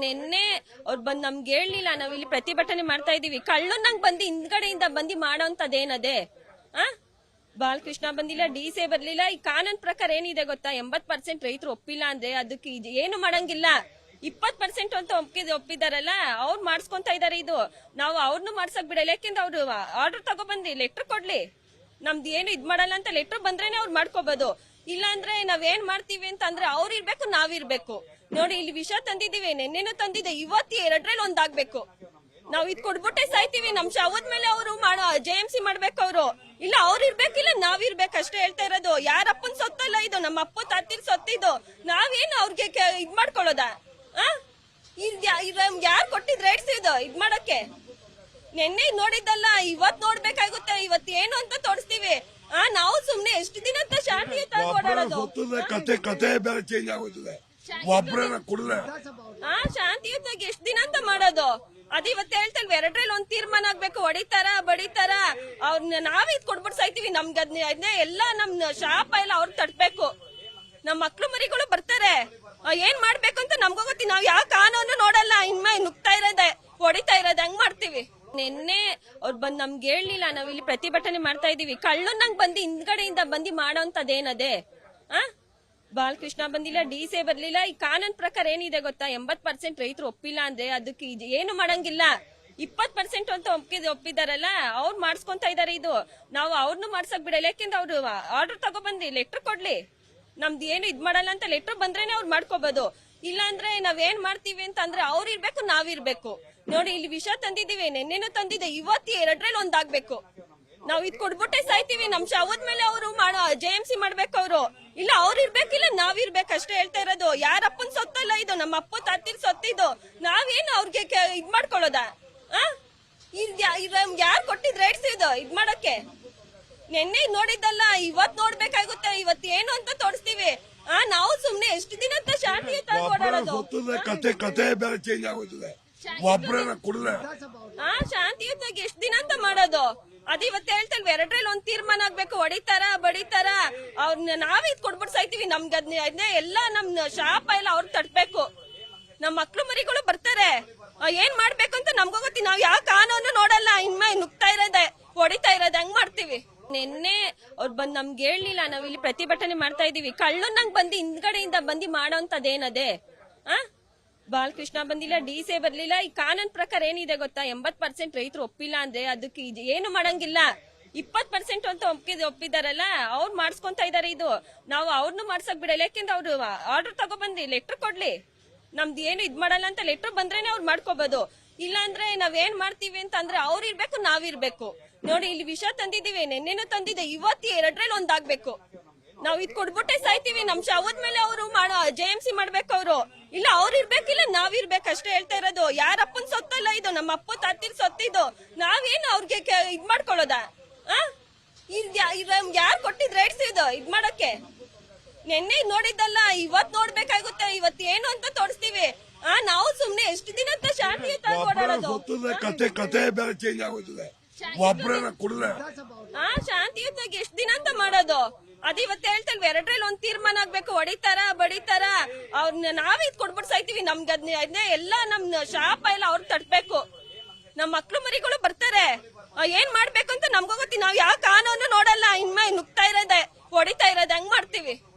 ನಿನ್ನೆ ಅವ್ರು ಬಂದ್ ನಮ್ಗೆ ಹೇಳಲಿಲ್ಲ. ನಾವ್ ಇಲ್ಲಿ ಪ್ರತಿಭಟನೆ ಮಾಡ್ತಾ ಇದೀವಿ. ಕಳ್ಳನಂಗ್ ಬಂದು ಹಿಂದ್ಗಡೆಯಿಂದ ಬಂದು ಮಾಡೋಂತದೇನದೇ? ಬಾಲಕೃಷ್ಣ ಬಂದಿಲ್ಲ, ಡಿಸಿ ಬರ್ಲಿಲ್ಲ. ಈ ಕಾನೂನ್ ಪ್ರಕಾರ ಏನಿದೆ ಗೊತ್ತಾ? 80% ರೈತರು ಒಪ್ಪಿಲ್ಲ ಅಂದ್ರೆ ಅದಕ್ಕೆ ಏನು ಮಾಡಂಗಿಲ್ಲ. 20% ಅಂತ ಒಪ್ಪಿದಾರಲ್ಲ, ಅವ್ರು ಮಾಡ್ಸ್ಕೊಂತ ಇದಾರೆ. ಇದು ನಾವು ಅವ್ರನ್ನು ಮಾಡ್ಸಕ್ ಬಿಡಲ್ಲ. ಯಾಕೆಂದ್ರೆ ಅವ್ರು ಆರ್ಡರ್ ತಗೊಬಂದಿ ಲೆಟರ್ ಕೊಡ್ಲಿ. ನಮ್ದು ಏನು ಇದ್ ಮಾಡಲ್ಲ ಅಂತ ಲೆಟರ್ ಬಂದ್ರೇನೆ ಅವ್ರು ಮಾಡ್ಕೋಬಹುದು. ಇಲ್ಲ ಅಂದ್ರೆ ನಾವೇನ್ ಮಾಡ್ತೀವಿ ಅಂತ ಅಂದ್ರೆ ಅವ್ರು ಇರ್ಬೇಕು, ನಾವಿರ್ಬೇಕು. ನೋಡಿ, ಇಲ್ಲಿ ವಿಷ ತಂದಿದೀವಿ, ನೆನ್ನೆನೂ ತಂದಿದೆ, ಇವತ್ತು 2ರಲ್ಲಿ ಒಂದಾಗ್ಬೇಕು. ನಾವ್ ಇದ್ ಕೊಡ್ಬಿಟ್ಟೆ ಸಾಯ್ತೀವಿ. ನಮ್ ಶವದ ಮೇಲೆ ಅವರು JMC ಮಾಡ್ಬೇಕು. ಅವರು ಇಲ್ಲ, ಅವ್ರು ಇರ್ಬೇಕಿಲ್ಲ, ನಾವಿರ್ಬೇಕು ಅಷ್ಟೇ ಹೇಳ್ತಾ ಇರೋದು. ಯಾರಪ್ಪನ್ ಸೊತ್ತಲ್ಲ ಇದು, ನಮ್ಮ ಅಪ್ಪ ತಾತಿರ್ ಸೊತ್ತಿದ್ದು. ನಾವೇನು ಅವ್ರಿಗೆ ಇದ್ ಮಾಡ್ಕೊಳ್ಳೋದ? ಯಾರು ಕೊಟ್ಟಿದ್ ರೈಟ್ಸ್ ಇದು ಇದ್ ಮಾಡಕ್ಕೆ? ನೆನ್ನೆ ನೋಡಿದ್ದಲ್ಲ, ಇವತ್ ನೋಡ್ಬೇಕಾಗುತ್ತೆ. ಇವತ್ ಏನು ಅಂತ ತೋರಿಸ್ತೀವಿ. ನಾವು ಸುಮ್ನೆ ಎಷ್ಟು ದಿನ ಅಂತ ಶಾಂತಿಯುತವಾಗಿ ಓಡಾಡೋದು? ಶಾಂತಿಯುತವಾಗಿ ಎಷ್ಟ್ ದಿನ ಅಂತ ಮಾಡೋದು? ಅದ್ ಇವತ್ತು ಹೇಳ್ತಲ್ವಿ, 2ರಲ್ಲಿ ಒಂದ್ ತೀರ್ಮಾನ ಆಗ್ಬೇಕು. ಹೊಡಿತಾರ ಬಡಿತಾರ ಅವ್ರನ್ನ ನಾವೇ ಇದ್ ಕೊಡ್ಬಿಟ್ಟು ಸಾಯ್ತೀವಿ. ನಮ್ಗೆ ಅದನ್ನೇ ಎಲ್ಲ ನಮ್ ಶಾಪ ಎಲ್ಲ ಅವ್ರಿಗೆ ತಟ್ಬೇಕು. ನಮ್ ಮಕ್ಳು ಮರಿಗಳು ಬರ್ತಾರೆ. ಏನ್ ಮಾಡ್ಬೇಕು ಅಂತ ನಮ್ಗೂ ಗೊತ್ತಿ. ನಾವ್ ಯಾವ ಕಾನೂನು ನೋಡಲ್ಲ. ಇನ್ಮೇ ನುಗ್ತಾ ಇರೋದೆ, ಹೊಡಿತಾ ಇರೋದೆ, ಹಂಗ್ ಮಾಡ್ತೀವಿ. ನಿನ್ನೆ ಅವ್ರು ಬಂದ್ ನಮ್ಗೆ ಹೇಳಲಿಲ್ಲ. ನಾವ್ ಇಲ್ಲಿ ಪ್ರತಿಭಟನೆ ಮಾಡ್ತಾ ಇದೀವಿ. ಕಳ್ಳನಂಗ್ ಬಂದು ಹಿಂದ್ಗಡೆಯಿಂದ ಬಂದು ಮಾಡೋಂತದೇನದೇ? ಬಾಲಕೃಷ್ಣ ಬಂದಿಲ್ಲ, ಡಿಸಿ ಬರ್ಲಿಲ್ಲ. ಈ ಕಾನೂನ್ ಪ್ರಕಾರ ಏನಿದೆ ಗೊತ್ತಾ? 80% ರೈತರು ಒಪ್ಪಿಲ್ಲ ಅಂದ್ರೆ ಅದಕ್ಕೆ ಏನು ಮಾಡಂಗಿಲ್ಲ. 20% ಅಂತ ಒಪ್ಪಿದಾರಲ್ಲ, ಅವ್ರು ಮಾಡ್ಸ್ಕೊಂತ ಇದಾರೆ. ಇದು ನಾವು ಅವ್ರನ್ನು ಮಾಡ್ಸಕ್ ಬಿಡಲ್ಲ. ಯಾಕೆಂದ್ರೆ ಅವ್ರು ಆರ್ಡರ್ ತಗೊಬಂದಿ ಲೆಟರ್ ಕೊಡ್ಲಿ. ನಮ್ದು ಏನು ಇದ್ ಮಾಡಲ್ಲ ಅಂತ ಲೆಟರ್ ಬಂದ್ರೇನೆ ಅವ್ರು ಮಾಡ್ಕೋಬಹುದು. ಇಲ್ಲ ಅಂದ್ರೆ ನಾವೇನ್ ಮಾಡ್ತೀವಿ ಅಂತ ಅಂದ್ರೆ ಅವ್ರು ಇರ್ಬೇಕು, ನಾವಿರ್ಬೇಕು. ನೋಡಿ, ಇಲ್ಲಿ ವಿಷ ತಂದಿದೀವಿ, ನೆನ್ನೆನೂ ತಂದಿದೆ, ಇವತ್ತು 2ರಲ್ಲಿ ಒಂದಾಗ್ಬೇಕು. ನಾವ್ ಇದ್ ಕೊಡ್ಬಿಟ್ಟೆ ಸಾಯ್ತೀವಿ. ನಮ್ ಶವದ ಮೇಲೆ ಅವರು JMC ಮಾಡ್ಬೇಕು. ಅವರು ಇಲ್ಲ, ಅವ್ರು ಇರ್ಬೇಕಿಲ್ಲ, ನಾವಿರ್ಬೇಕು ಅಷ್ಟೇ ಹೇಳ್ತಾ ಇರೋದು. ಯಾರಪ್ಪನ್ ಸೊತ್ತಲ್ಲ ಇದು, ನಮ್ಮ ಅಪ್ಪ ತಾತಿರ್ ಸೊತ್ತಿದ್ದು. ನಾವೇನು ಅವ್ರಿಗೆ ಇದ್ ಮಾಡ್ಕೊಳ್ಳೋದ? ಯಾರು ಕೊಟ್ಟಿದ್ ರೈಟ್ಸ್ ಇದು ಇದ್ ಮಾಡಕ್ಕೆ? ನೆನ್ನೆ ನೋಡಿದ್ದಲ್ಲ, ಇವತ್ ನೋಡ್ಬೇಕಾಗುತ್ತೆ. ಇವತ್ ಏನು ಅಂತ ತೋರಿಸ್ತೀವಿ. ನಾವು ಸುಮ್ನೆ ಎಷ್ಟು ದಿನ ಅಂತ ಶಾಂತಿಯುತವಾಗಿ ಓಡಾಡೋದು? ಶಾಂತಿಯುತವಾಗಿ ಎಷ್ಟ್ ದಿನ ಅಂತ ಮಾಡೋದು? ಅದ್ ಇವತ್ತು ಹೇಳ್ತಲ್ವಿ, 2ರಲ್ಲಿ ಒಂದ್ ತೀರ್ಮಾನ ಆಗ್ಬೇಕು. ಹೊಡಿತಾರ ಬಡಿತಾರ ಅವ್ರನ್ನ ನಾವೇ ಇದ್ ಕೊಡ್ಬಿಟ್ಟು ಸಾಯ್ತೀವಿ. ನಮ್ಗೆ ಅದನ್ನೇ ಎಲ್ಲ ನಮ್ ಶಾಪ ಎಲ್ಲ ಅವ್ರಿಗೆ ತಟ್ಬೇಕು. ನಮ್ ಮಕ್ಳು ಮರಿಗಳು ಬರ್ತಾರೆ. ಏನ್ ಮಾಡ್ಬೇಕು ಅಂತ ನಮ್ಗೂ ಗೊತ್ತಿ. ನಾವ್ ಯಾವ ಕಾನೂನು ನೋಡಲ್ಲ. ಇನ್ಮೇ ನುಗ್ತಾ ಇರೋದೆ, ಹೊಡಿತಾ ಇರೋದೆ, ಹಂಗ್ ಮಾಡ್ತೀವಿ. ನಿನ್ನೆ ಅವ್ರು ಬಂದ್ ನಮ್ಗೆ ಹೇಳಲಿಲ್ಲ. ನಾವ್ ಇಲ್ಲಿ ಪ್ರತಿಭಟನೆ ಮಾಡ್ತಾ ಇದೀವಿ. ಕಳ್ಳನಂಗ್ ಬಂದು ಹಿಂದ್ಗಡೆಯಿಂದ ಬಂದು ಮಾಡೋಂತದೇನದೇ? ಬಾಲಕೃಷ್ಣ ಬಂದಿಲ್ಲ, ಡಿಸಿ ಬರ್ಲಿಲ್ಲ. ಈ ಕಾನೂನ್ ಪ್ರಕಾರ ಏನಿದೆ ಗೊತ್ತಾ? 80% ರೈತರು ಒಪ್ಪಿಲ್ಲ ಅಂದ್ರೆ ಅದಕ್ಕೆ ಏನು ಮಾಡಂಗಿಲ್ಲ. 20% ಅಂತ ಒಪ್ಪಿದಾರಲ್ಲ, ಅವ್ರು ಮಾಡ್ಸ್ಕೊಂತ ಇದಾರೆ. ಇದು ನಾವು ಅವ್ರನ್ನು ಮಾಡ್ಸಕ್ ಬಿಡಲ್ಲ. ಯಾಕೆಂದ್ರೆ ಅವ್ರು ಆರ್ಡರ್ ತಗೊಬಂದಿ ಲೆಟರ್ ಕೊಡ್ಲಿ. ನಮ್ದು ಏನು ಇದ್ ಮಾಡಲ್ಲ ಅಂತ ಲೆಟರ್ ಬಂದ್ರೇನೆ ಅವ್ರು ಮಾಡ್ಕೋಬಹುದು. ಇಲ್ಲ ಅಂದ್ರೆ ನಾವೇನ್ ಮಾಡ್ತೀವಿ ಅಂತ ಅಂದ್ರೆ ಅವ್ರು ಇರ್ಬೇಕು, ನಾವಿರ್ಬೇಕು. ನೋಡಿ, ಇಲ್ಲಿ ವಿಷ ತಂದಿದೀವಿ, ನೆನ್ನೆನೂ ತಂದಿದೆ, ಇವತ್ತು 2ರಲ್ಲಿ ಒಂದಾಗ್ಬೇಕು. ನಾವ್ ಇದ್ ಕೊಡ್ಬಿಟ್ಟೆ ಸಾಯ್ತೀವಿ. ನಮ್ ಶವದ ಮೇಲೆ ಅವರು JMC ಮಾಡ್ಬೇಕು. ಅವರು ಇಲ್ಲ, ಅವ್ರು ಇರ್ಬೇಕಿಲ್ಲ, ನಾವಿರ್ಬೇಕು ಅಷ್ಟೇ ಹೇಳ್ತಾ ಇರೋದು. ಯಾರಪ್ಪನ್ ಸೊತ್ತಲ್ಲ ಇದು, ನಮ್ಮ ಅಪ್ಪ ತಾತಿರ್ ಸೊತ್ತಿದ್ದು. ನಾವೇನು ಅವ್ರಿಗೆ ಇದ್ ಮಾಡ್ಕೊಳ್ಳೋದ? ಯಾರು ಕೊಟ್ಟಿದ್ ರೈಟ್ಸ್ ಇದು ಇದ್ ಮಾಡಕ್ಕೆ? ನೆನ್ನೆ ನೋಡಿದ್ದಲ್ಲ, ಇವತ್ ನೋಡ್ಬೇಕಾಗುತ್ತೆ. ಇವತ್ ಏನು ಅಂತ ತೋರಿಸ್ತೀವಿ. ನಾವು ಸುಮ್ನೆ ಎಷ್ಟು ದಿನ ಅಂತ ಶಾಂತಿಯುತವಾಗಿ ಓಡಾಡೋದು? ಶಾಂತಿಯುತವಾಗಿ ಎಷ್ಟ್ ದಿನ ಅಂತ ಮಾಡೋದು? ಅದ್ ಇವತ್ತು ಹೇಳ್ತಲ್ವಿ, 2ರಲ್ಲಿ ಒಂದ್ ತೀರ್ಮಾನ ಆಗ್ಬೇಕು. ಹೊಡಿತಾರ ಬಡಿತಾರ ಅವ್ರನ್ನ ನಾವೇ ಇದ್ ಕೊಡ್ಬಿಟ್ಟು ಸಾಯ್ತೀವಿ. ನಮ್ಗೆ ಅದನ್ನೇ ಎಲ್ಲ ನಮ್ ಶಾಪ ಎಲ್ಲ ಅವ್ರಿಗೆ ತಟ್ಬೇಕು. ನಮ್ ಮಕ್ಳು ಮರಿಗಳು ಬರ್ತಾರೆ. ಏನ್ ಮಾಡ್ಬೇಕು ಅಂತ ನಮ್ಗೂ ಗೊತ್ತಿ. ನಾವ್ ಯಾವ ಕಾನೂನು ನೋಡಲ್ಲ. ಇನ್ಮೇ ನುಗ್ತಾ ಇರೋದೆ, ಹೊಡಿತಾ ಇರೋದೆ, ಹಂಗ್ ಮಾಡ್ತೀವಿ.